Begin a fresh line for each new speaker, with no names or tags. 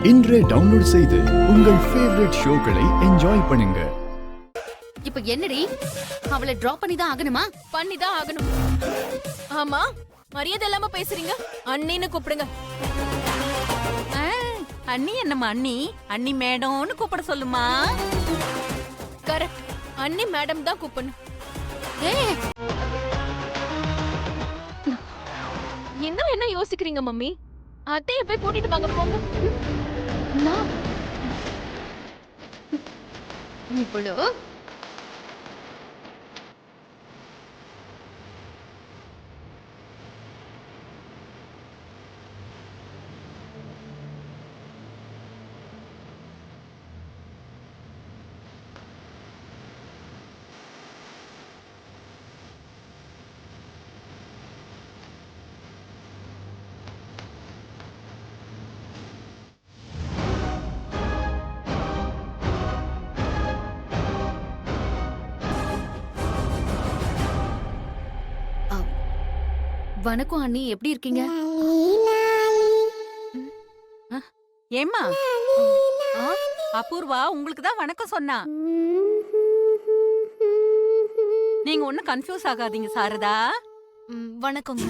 இன்றே டவுன்லோட் செய்து உங்கள் ஃபேவரட் ஷோக்களை என்ஜாய் பண்ணுங்க.
இப்ப என்னடி, அவளை டிராப் பண்ணி தான் ஆகணுமா?
பண்ணி தான் ஆகணும். ஆமா, மரியாதை இல்லாம பேசுறீங்க. அண்ணின்னு கூப்பிடுங்க.
அண்ணி என்னம்மா அண்ணி? அண்ணி மேடம்னு கூப்பிட சொல்லுமா.
கரெக்ட், அண்ணி மேடம் தான் கூப்பிடணும். என்ன யோசிக்கிறீங்க மம்மி? அத்தைய போய் கூட்டிட்டு வாங்க போங்க.
இவ்வளோ வணக்கம் அண்ணி, எப்படி இருக்கீங்க?
ஏம்மா அபூர்வா உங்களுக்கு தான் வணக்கம் சொன்னா. நீங்க ஒண்ணும் கன்ஃபியூஸ் ஆகாதீங்க சாரதா.
வணக்கங்க.